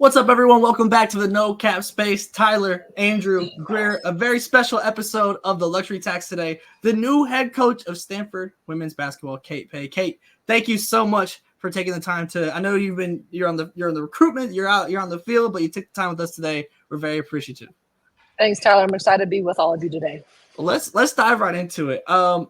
What's up, everyone? Welcome back to the No Cap Space. Tyler, Andrew, Greer, a very special episode of the Luxury Tax today. The new head coach of Stanford women's basketball, Kate Paye. Kate, thank you so much for taking the time to. I know you're on the recruitment, you're on the field, but you took the time with us today. We're very appreciative. Thanks, Tyler. I'm excited to be with all of you today. Well, let's dive right into it. I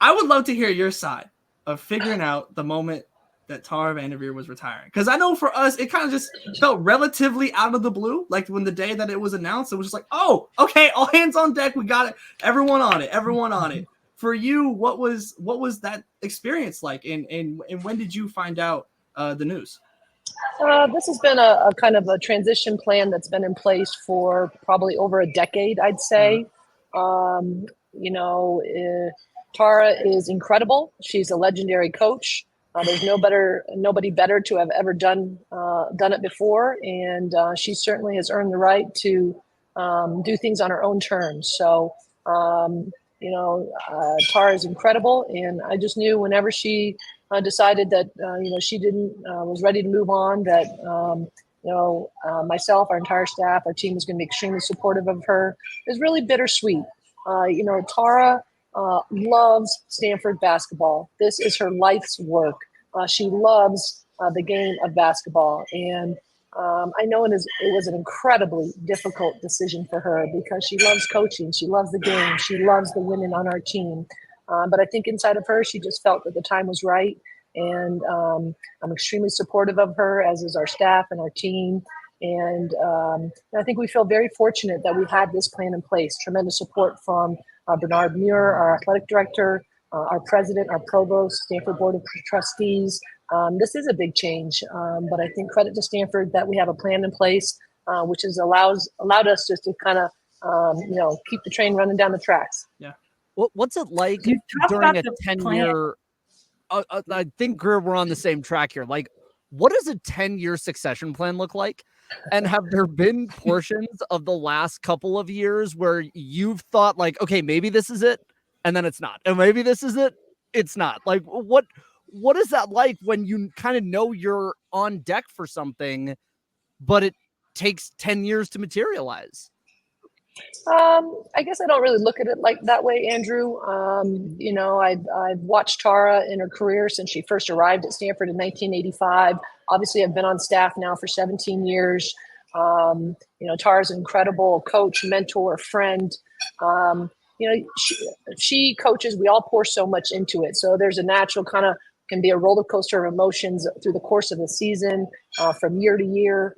would love to hear your side of figuring out the moment that Tara VanDerveer was retiring. Because I know for us, it kind of just felt relatively out of the blue. Like when the day that it was announced, it was just like, oh, okay, all hands on deck. We got it. Everyone on it. For you, what was that experience like? And when did you find out the news? This has been a kind of a transition plan that's been in place for probably over a decade, I'd say. Tara is incredible. She's a legendary coach. There's nobody better to have ever done it before, and she certainly has earned the right to do things on her own terms. So, Tara is incredible, and I just knew whenever she decided that she was ready to move on, that myself, our entire staff, our team was going to be extremely supportive of her. It was really bittersweet. Tara loves Stanford basketball. This is her life's work. She loves the game of basketball. And I know it was an incredibly difficult decision for her because she loves coaching. She loves the game. She loves the women on our team. But I think inside of her, she just felt that the time was right. And I'm extremely supportive of her, as is our staff and our team. And I think we feel very fortunate that we've had this plan in place. Tremendous support from Bernard Muir, our athletic director, our president, our provost, Stanford Board of Trustees. This is a big change, but I think credit to Stanford that we have a plan in place, which has allowed us just to kind of, keep the train running down the tracks. Yeah. What's it like during a 10-year? I think we're on the same track here. Like, what does a 10-year succession plan look like? And have there been portions of the last couple of years where you've thought like, okay, maybe this is it, and then it's not, and maybe this is it, it's not? Like, what is that like when you kind of know you're on deck for something, but it takes 10 years to materialize? I guess I don't really look at it like that way, Andrew. I've watched Tara in her career since she first arrived at Stanford in 1985. Obviously, I've been on staff now for 17 years. Tara's an incredible coach, mentor, friend. She coaches. We all pour so much into it. So there's a natural can be a roller coaster of emotions through the course of the season, from year to year.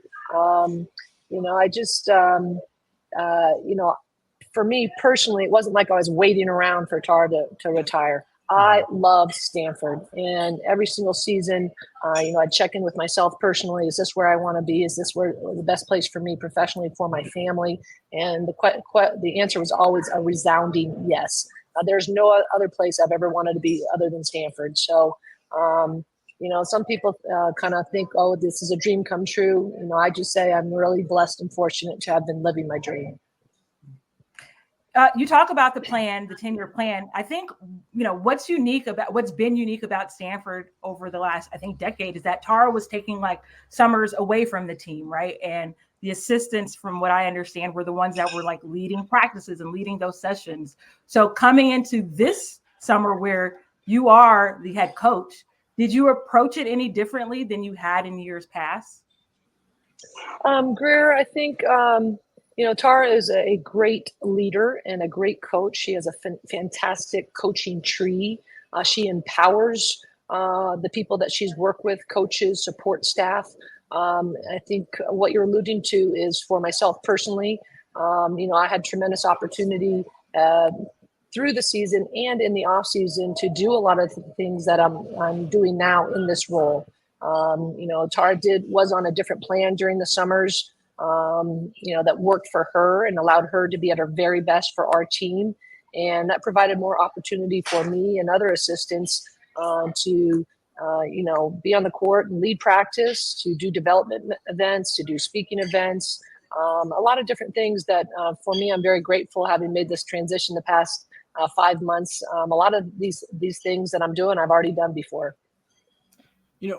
For me personally, it wasn't like I was waiting around for Tara to retire. I love Stanford, and every single season, I'd check in with myself personally. Is this where I want to be? Is this where the best place for me professionally, for my family? And the answer was always a resounding yes. There's no other place I've ever wanted to be other than Stanford. So, some people kind of think, oh, this is a dream come true. I just say I'm really blessed and fortunate to have been living my dream. You talk about the plan, the 10-year plan. I think, what's been unique about Stanford over the last, I think, decade is that Tara was taking like summers away from the team, right? And the assistants, from what I understand, were the ones that were like leading practices and leading those sessions. So coming into this summer where you are the head coach, did you approach it any differently than you had in years past? Greer, I think, Tara is a great leader and a great coach. She has a fantastic coaching tree. She empowers the people that she's worked with, coaches, support staff. I think what you're alluding to is for myself personally. I had tremendous opportunity through the season and in the off season to do a lot of the things that I'm doing now in this role. Tara was on a different plan during the summers, that worked for her and allowed her to be at her very best for our team. And that provided more opportunity for me and other assistants to be on the court and lead practice, to do development events, to do speaking events, a lot of different things that for me, I'm very grateful having made this transition the past 5 months. A lot of these things that I'm doing, I've already done before.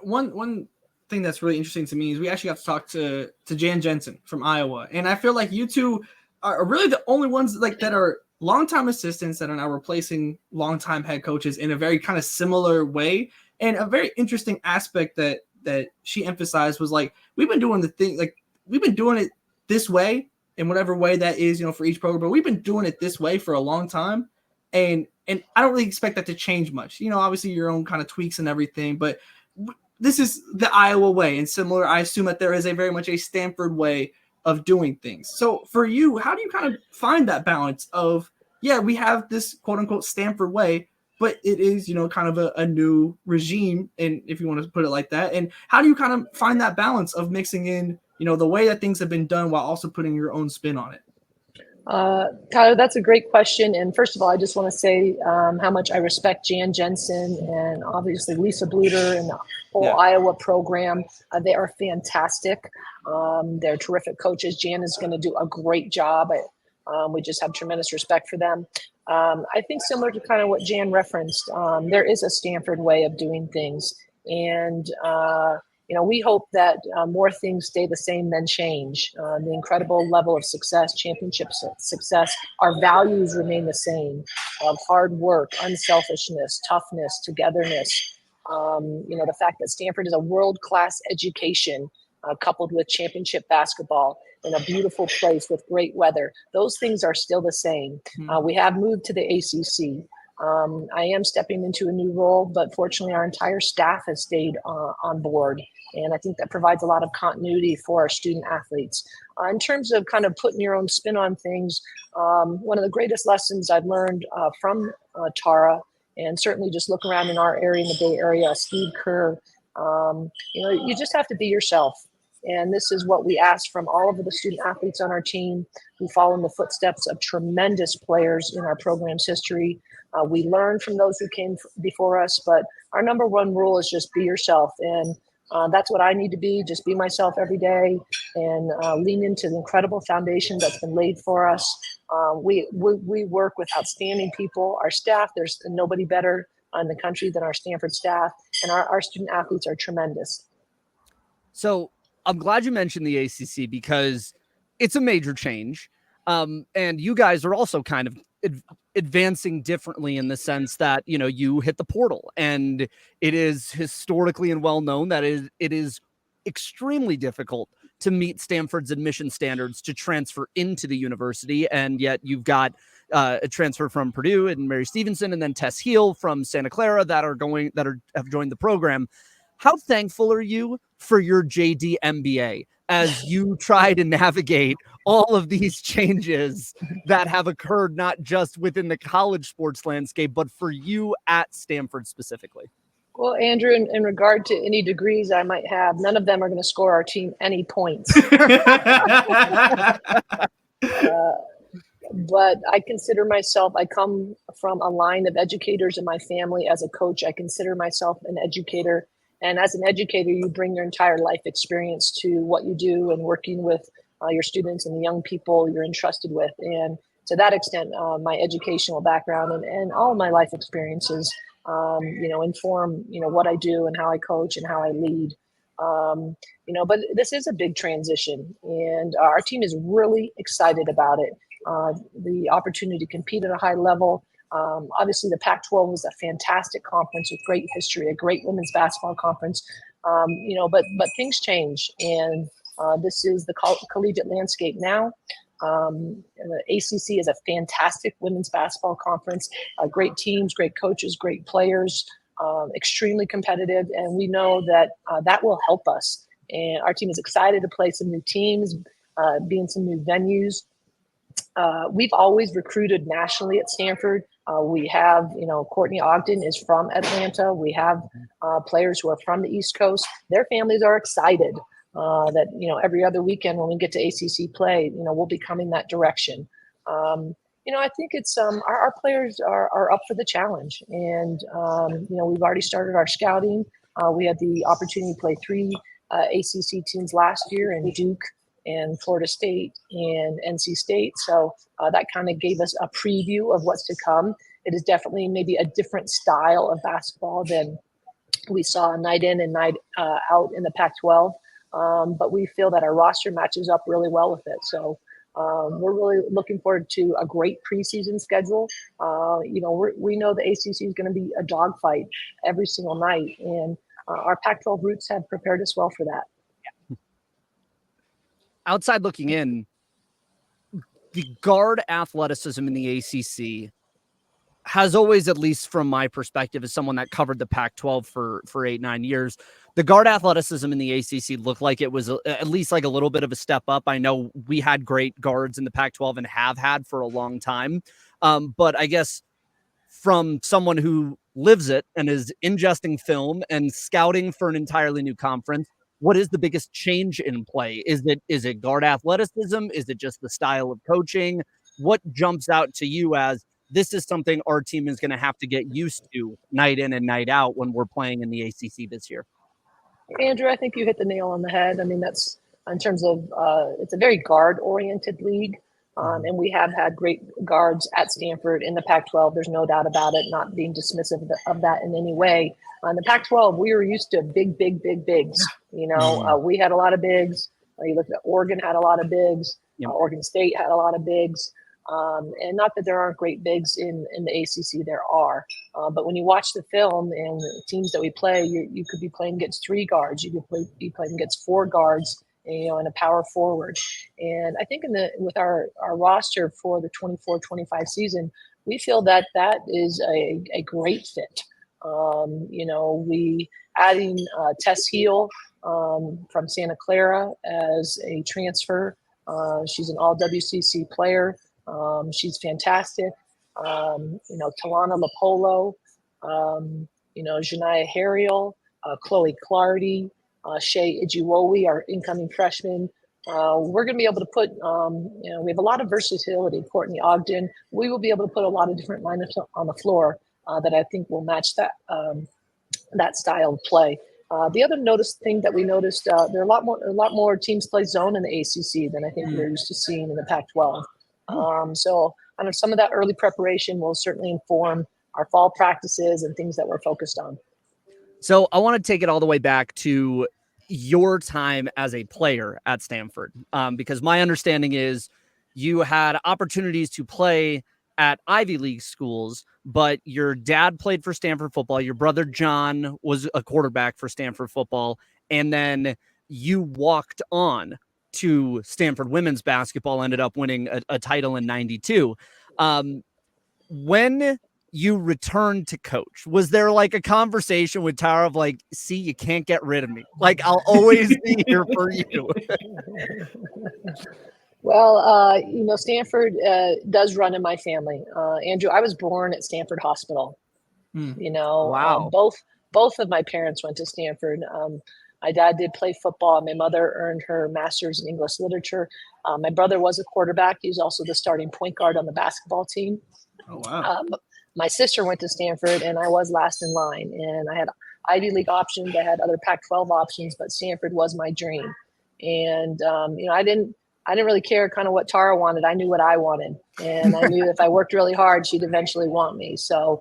One thing that's really interesting to me is we actually got to talk to Jan Jensen from Iowa, and I feel like you two are really the only ones like that are longtime assistants that are now replacing longtime head coaches in a very kind of similar way. And a very interesting aspect that she emphasized was like, we've been doing it this way in whatever way that is, for each program, but we've been doing it this way for a long time. And I don't really expect that to change much, obviously your own kind of tweaks and everything, but this is the Iowa way. And similar, I assume that there is a very much a Stanford way of doing things. So for you, how do you kind of find that balance of, yeah, we have this quote unquote Stanford way, but it is, kind of a new regime, and if you want to put it like that. And how do you kind of find that balance of mixing in, the way that things have been done while also putting your own spin on it? Tyler, that's a great question. And first of all, I just want to say how much I respect Jan Jensen and obviously Lisa Bluter and the whole Iowa program. They are fantastic. They're terrific coaches. Jan is going to do a great job. We just have tremendous respect for them. I think similar to kind of what Jan referenced, there is a Stanford way of doing things. And we hope that more things stay the same than change. The incredible level of success, championship success, our values remain the same of hard work, unselfishness, toughness, togetherness. The fact that Stanford is a world-class education coupled with championship basketball in a beautiful place with great weather. Those things are still the same. We have moved to the ACC. I am stepping into a new role, but fortunately our entire staff has stayed on board. And I think that provides a lot of continuity for our student athletes. In terms of kind of putting your own spin on things, one of the greatest lessons I've learned from Tara, and certainly just look around in our area, in the Bay Area, Steve Kerr, you just have to be yourself. And this is what we ask from all of the student athletes on our team who follow in the footsteps of tremendous players in our program's history. We learn from those who came before us, but our number one rule is just be yourself. And that's what I need to be, just be myself every day and lean into the incredible foundation that's been laid for us. We work with outstanding people. Our staff, there's nobody better in the country than our Stanford staff, and our student athletes are tremendous. So I'm glad you mentioned the ACC because it's a major change. And you guys are also kind of advancing differently in the sense that, you hit the portal, and it is historically and well known that it is extremely difficult to meet Stanford's admission standards to transfer into the university. And yet you've got a transfer from Purdue and Mary Stevenson, and then Tess Heel from Santa Clara that have joined the program. How thankful are you for your JD MBA as you try to navigate all of these changes that have occurred, not just within the college sports landscape, but for you at Stanford specifically? Well, Andrew, in regard to any degrees I might have, none of them are going to score our team any points. But I consider myself, I come from a line of educators in my family. As a coach, I consider myself an educator. And as an educator, you bring your entire life experience to what you do and working with your students and the young people you're entrusted with. And to that extent, my educational background and all of my life experiences, inform, what I do and how I coach and how I lead. But this is a big transition, and our team is really excited about it. The opportunity to compete at a high level. Obviously, the Pac-12 was a fantastic conference with great history, a great women's basketball conference. But things change, and this is the collegiate landscape now. The ACC is a fantastic women's basketball conference. Great teams, great coaches, great players, extremely competitive, and we know that that will help us. And our team is excited to play some new teams, be in some new venues. We've always recruited nationally at Stanford. We have, Courtney Ogden is from Atlanta. We have players who are from the East Coast. Their families are excited that, every other weekend when we get to ACC play, we'll be coming that direction. I think it's our players are up for the challenge. And, we've already started our scouting. We had the opportunity to play 3 ACC teams last year in Duke and Florida State and NC State. So that kind of gave us a preview of what's to come. It is definitely maybe a different style of basketball than We saw a night in and night out in the Pac-12, but we feel that our roster matches up really well with it. So we're really looking forward to a great preseason schedule. We know the ACC is going to be a dogfight every single night, and our Pac-12 roots have prepared us well for that. Outside looking in, the guard athleticism in the ACC has always, at least from my perspective, as someone that covered the Pac-12 for 8-9 years, the guard athleticism in the ACC looked like it was at least like a little bit of a step up. I know we had great guards in the Pac-12 and have had for a long time. But I guess from someone who lives it and is ingesting film and scouting for an entirely new conference, what is the biggest change in play? Is it guard athleticism? Is it just the style of coaching? What jumps out to you as this is something our team is going to have to get used to night in and night out when we're playing in the ACC this year? Andrew, I think you hit the nail on the head. I mean, that's in terms of it's a very guard-oriented league, and we have had great guards at Stanford in the Pac-12. There's no doubt about it, not being dismissive of that in any way. In the Pac-12, we were used to big bigs. We had a lot of bigs. You look at Oregon had a lot of bigs. Yep. Oregon State had a lot of bigs. And not that there aren't great bigs in the ACC, there are. But when you watch the film and the teams that we play, you could be playing against 3 guards. You could be playing against 4 guards, and a power forward. And I think with our roster for the 24-25 season, we feel that is a great fit. We adding Tess Heel from Santa Clara as a transfer. She's an all WCC player. She's fantastic. Talana Lapolo, Janiyah Harriel, Chloe Clardy, Shay Ijiwowi, our incoming freshman. We're going to be able to put, we have a lot of versatility. Courtney Ogden, we will be able to put a lot of different lineups on the floor that I think will match that style of play. The other thing that we noticed, there are a lot more teams play zone in the ACC than I think we're used to seeing in the Pac-12. So I know some of that early preparation will certainly inform our fall practices and things that we're focused on. So I want to take it all the way back to your time as a player at Stanford, because my understanding is you had opportunities to play at Ivy League schools, but your dad played for Stanford football. Your brother John was a quarterback for Stanford football. And then you walked on to Stanford women's basketball, ended up winning a title in 92. When you returned to coach, was there like a conversation with Tara of like, see, you can't get rid of me. Like, I'll always be here for you. Well, Stanford does run in my family. Andrew, I was born at Stanford Hospital. Wow. Both of my parents went to Stanford. My dad did play football. My mother earned her master's in English literature. My brother was a quarterback. He was also the starting point guard on the basketball team. Oh, wow. My sister went to Stanford, and I was last in line. And I had Ivy League options. I had other Pac-12 options, but Stanford was my dream. And, I didn't really care kind of what Tara wanted. I knew what I wanted. And I knew if I worked really hard, she'd eventually want me. So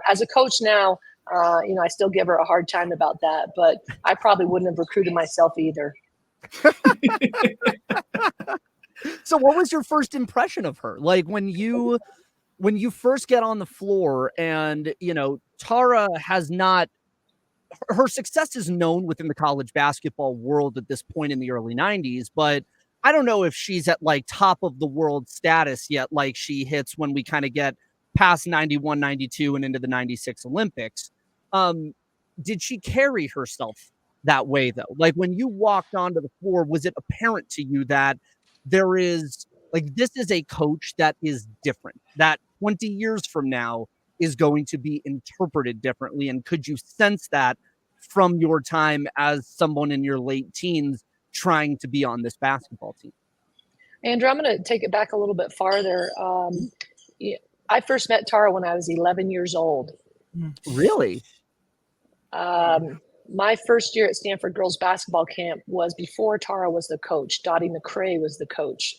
as a coach now, I still give her a hard time about that, but I probably wouldn't have recruited myself either. So what was your first impression of her? Like when you first get on the floor and, Tara has not, her success is known within the college basketball world at this point in the early 90s, but I don't know if she's at like top of the world status yet, like she hits when we kind of get past 91, 92 and into the 96 Olympics. Did she carry herself that way though? Like when you walked onto the floor, was it apparent to you that there is like, this is a coach that is different, that 20 years from now is going to be interpreted differently? And could you sense that from your time as someone in your late teens trying to be on this basketball team? Andrew, I'm going to take it back a little bit farther. I first met Tara when I was 11 years old. Really? My first year at Stanford girls basketball camp was before Tara was the coach. Dottie McCrae was the coach.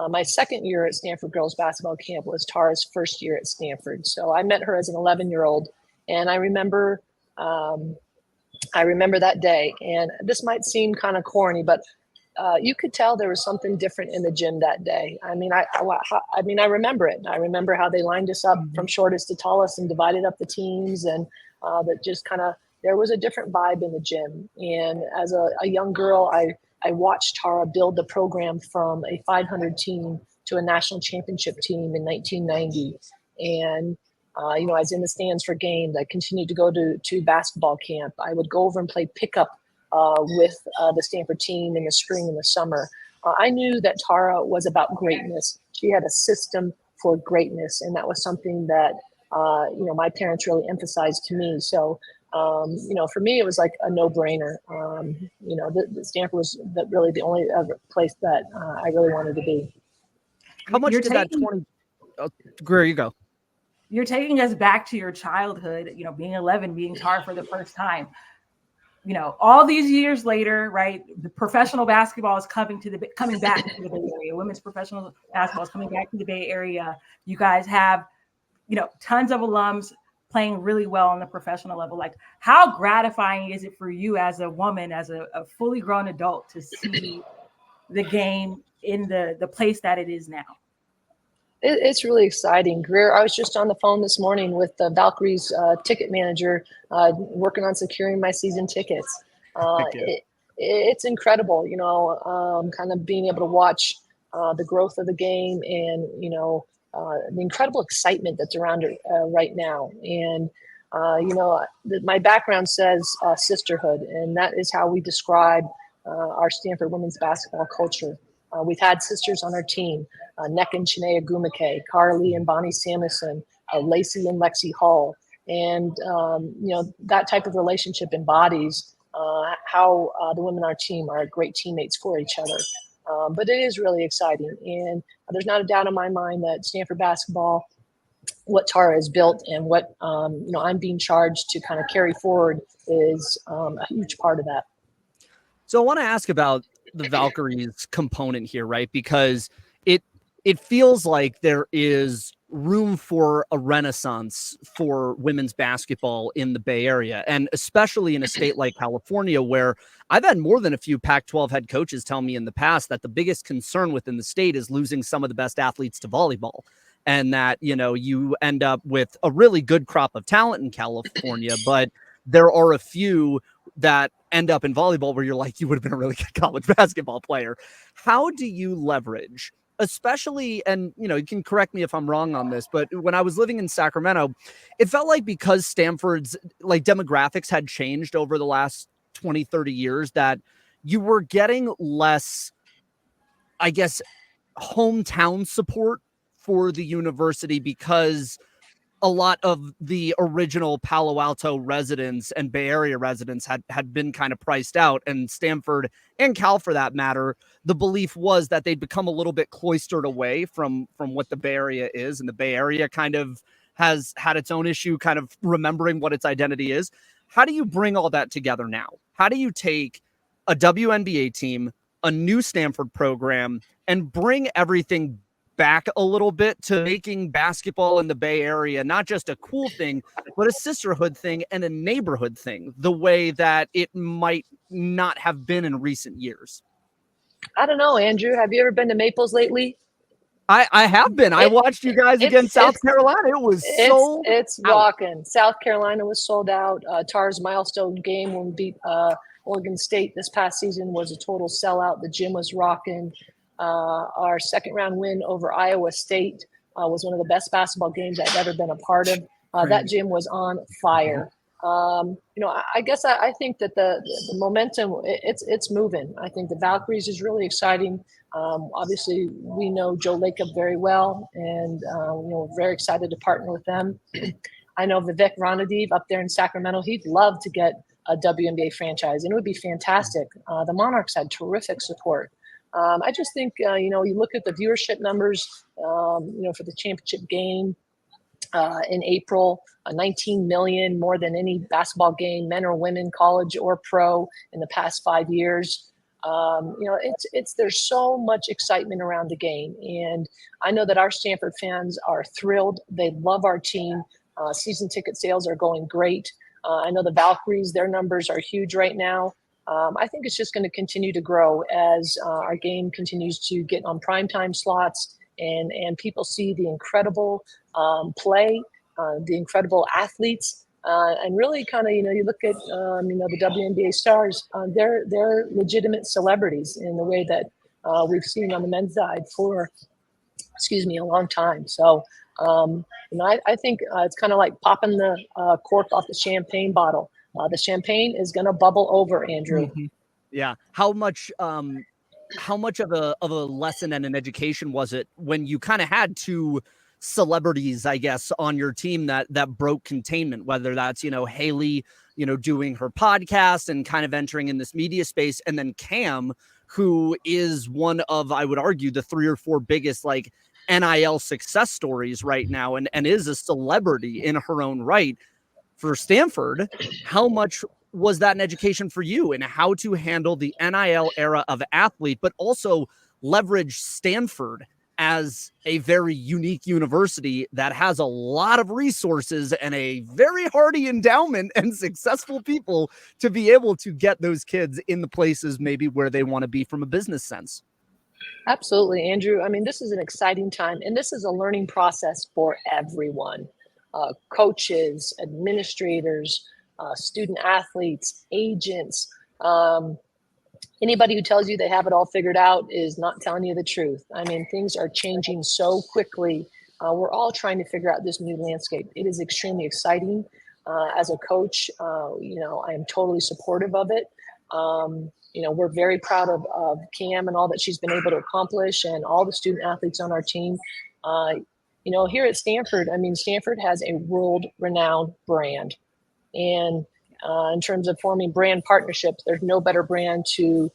My second year at Stanford girls basketball camp was Tara's first year at Stanford. So I met her as an 11-year-old. And I remember I remember that day, and this might seem kind of corny, but you could tell there was something different in the gym that day. I mean, I remember it. I remember how they lined us up from shortest to tallest and divided up the teams, and that just kind of, there was a different vibe in the gym. And as a young girl, I watched Tara build the program from a 500 team to a national championship team in 1990. And I was in the stands for games. I continued to go to basketball camp. I would go over and play pickup with the Stanford team in the spring and the summer. I knew that Tara was about greatness. She had a system for greatness, and that was something that my parents really emphasized to me. So for me, it was like a no-brainer. The Stanford was really the only other place that I really wanted to be. How much did that 20? Greer, you go. You're taking us back to your childhood. Being 11, meeting Tara for the first time. All these years later, right? The professional basketball is coming back to the Bay Area. Women's professional basketball is coming back to the Bay Area. You guys have, tons of alums playing really well on the professional level. Like, how gratifying is it for you as a woman, as a fully grown adult, to see the game in the place that it is now? It's really exciting. Greer, I was just on the phone this morning with the Valkyries ticket manager, working on securing my season tickets. It's incredible, kind of being able to watch the growth of the game and, the incredible excitement that's around it right now. And, my background says sisterhood, and that is how we describe our Stanford women's basketball culture. We've had sisters on our team, Nek and Chinea Gumake, Carly and Bonnie Samuelson, Lacey and Lexi Hall. And, that type of relationship embodies how the women on our team are great teammates for each other. But it is really exciting. And there's not a doubt in my mind that Stanford basketball, what Tara has built and what, I'm being charged to kind of carry forward is a huge part of that. So I want to ask about the Valkyries component here, right? Because it feels like there is room for a renaissance for women's basketball in the Bay Area, and especially in a state like California, where I've had more than a few Pac-12 head coaches tell me in the past that the biggest concern within the state is losing some of the best athletes to volleyball. And that, you end up with a really good crop of talent in California, but there are a few that end up in volleyball where you're like, you would have been a really good college basketball player. How do you leverage, especially, and you can correct me if I'm wrong on this, but when I was living in Sacramento, it felt like because Stanford's demographics had changed over the last 20, 30 years, that you were getting less, I guess, hometown support for the university, because a lot of the original Palo Alto residents and Bay Area residents had been kind of priced out, and Stanford and Cal, for that matter, the belief was that they'd become a little bit cloistered away from what the Bay Area is. And the Bay Area kind of has had its own issue kind of remembering what its identity is. How do you bring all that together now? How do you take a WNBA team, a new Stanford program, and bring everything back a little bit to making basketball in the Bay Area not just a cool thing, but a sisterhood thing and a neighborhood thing, the way that it might not have been in recent years? I don't know, Andrew. Have you ever been to Maples lately? I have been. I watched you guys against South Carolina. It's rocking. South Carolina was sold out. Tara's milestone game when we beat Oregon State this past season was a total sellout. The gym was rocking. Our second round win over Iowa State was one of the best basketball games I've ever been a part of. That gym was on fire. I guess I think that the momentum, it's moving. I think the Valkyries is really exciting. Obviously, we know Joe Lacob very well, and we're very excited to partner with them. I know Vivek Ranadiv up there in Sacramento. He'd love to get a WNBA franchise, and it would be fantastic. The Monarchs had terrific support. I just think, you look at the viewership numbers, for the championship game in April, 19 million, more than any basketball game, men or women, college or pro, in the past 5 years. There's so much excitement around the game. And I know that our Stanford fans are thrilled. They love our team. Season ticket sales are going great. I know the Valkyries, their numbers are huge right now. I think it's just going to continue to grow as our game continues to get on primetime slots and people see the incredible play, the incredible athletes, and really kind of, you look at, the WNBA stars, they're legitimate celebrities in the way that we've seen on the men's side for, a long time. So, I think it's kind of like popping the cork off the champagne bottle. The champagne is going to bubble over, Andrew. Mm-hmm. Yeah. How much of a lesson and an education was it when you kind of had two celebrities, I guess, on your team that broke containment, whether that's, Haley, doing her podcast and kind of entering in this media space, and then Cam, who is one of, I would argue, the 3 or 4 biggest like NIL success stories right now, and is a celebrity in her own right. For Stanford, how much was that an education for you and how to handle the NIL era of athlete, but also leverage Stanford as a very unique university that has a lot of resources and a very hardy endowment and successful people to be able to get those kids in the places maybe where they want to be from a business sense? Absolutely, Andrew. I mean, this is an exciting time, and this is a learning process for everyone. Coaches, administrators, student athletes, agents. Anybody who tells you they have it all figured out is not telling you the truth. I mean, things are changing so quickly. We're all trying to figure out this new landscape. It is extremely exciting. As a coach, I am totally supportive of it. We're very proud of Cam and all that she's been able to accomplish and all the student athletes on our team. Here at Stanford, Stanford has a world-renowned brand. And in terms of forming brand partnerships, there's no better brand to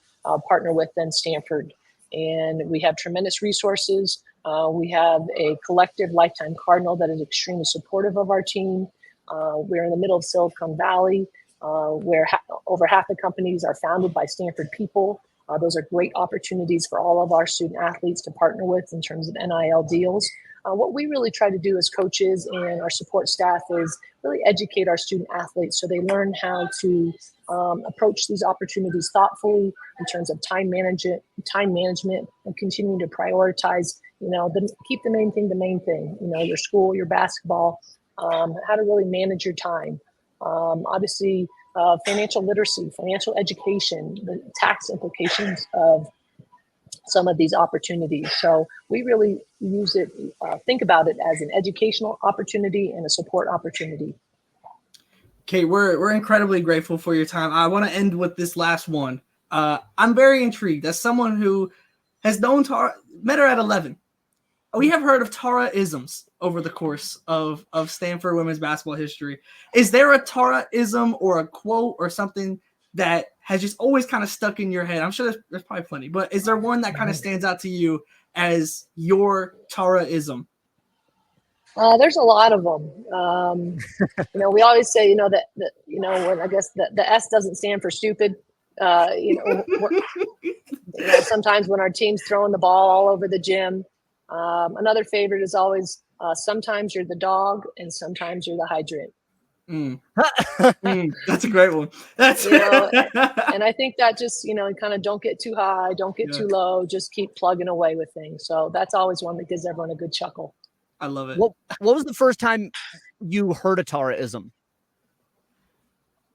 partner with than Stanford. And we have tremendous resources. We have a collective lifetime Cardinal that is extremely supportive of our team. We're in the middle of Silicon Valley, where over half the companies are founded by Stanford people. Those are great opportunities for all of our student athletes to partner with in terms of NIL deals. What we really try to do as coaches and our support staff is really educate our student athletes so they learn how to approach these opportunities thoughtfully in terms of time management, and continuing to prioritize, keep the main thing, your school, your basketball, how to really manage your time. Obviously, financial literacy, financial education, the tax implications of some of these opportunities. So we really use it, think about it as an educational opportunity and a support opportunity. Okay, we're incredibly grateful for your time. I want to end with this last one. I'm very intrigued. As someone who has known Tara, met her at 11, we have heard of Tara-isms over the course of Stanford women's basketball history. Is there a Tara-ism or a quote or something that has just always kind of stuck in your head? I'm sure there's probably plenty, but is there one that kind of stands out to you as your Tara-ism? There's a lot of them. We always say, that when I guess the S doesn't stand for stupid. Sometimes when our team's throwing the ball all over the gym. Another favorite is always sometimes you're the dog and sometimes you're the hydrant. That's a great one. That's and I think that just kind of don't get too high, don't get too low, just keep plugging away with things. So that's always one that gives everyone a good chuckle. I love it. What was the first time you heard a Tara-ism?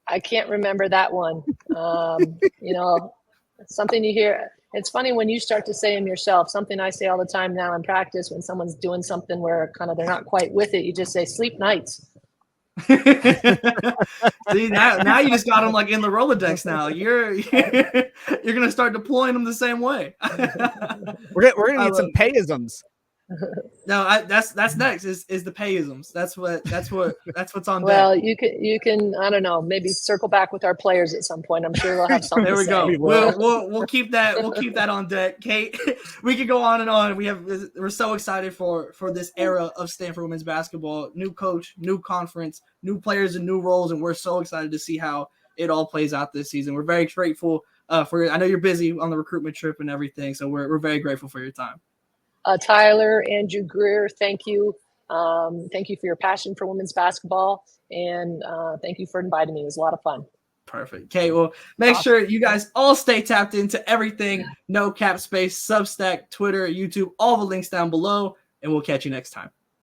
I can't remember that one. Something you hear. It's funny when you start to say them yourself. Something I say all the time now in practice when someone's doing something where kind of they're not quite with it. You just say sleep nights. See, now you just got them like in the Rolodex. Now you're gonna start deploying them the same way. We're gonna need some Paye-isms. No, that's next is the Paye-isms. That's what's on deck. Well, you can I don't know, maybe circle back with our players at some point. I'm sure they'll have something. There we to go. say. We'll keep that on deck. Kate, we could go on and on. We're so excited for this era of Stanford women's basketball. New coach, new conference, new players and new roles, and we're so excited to see how it all plays out this season. We're very grateful for. I know you're busy on the recruitment trip and everything, so we're very grateful for your time. Tyler, Andrew Greer, thank you. Thank you for your passion for women's basketball, and thank you for inviting me. It was a lot of fun. Perfect. Okay, well, make sure you guys all stay tapped into everything. No Cap Space, Substack, Twitter, YouTube, all the links down below, and we'll catch you next time.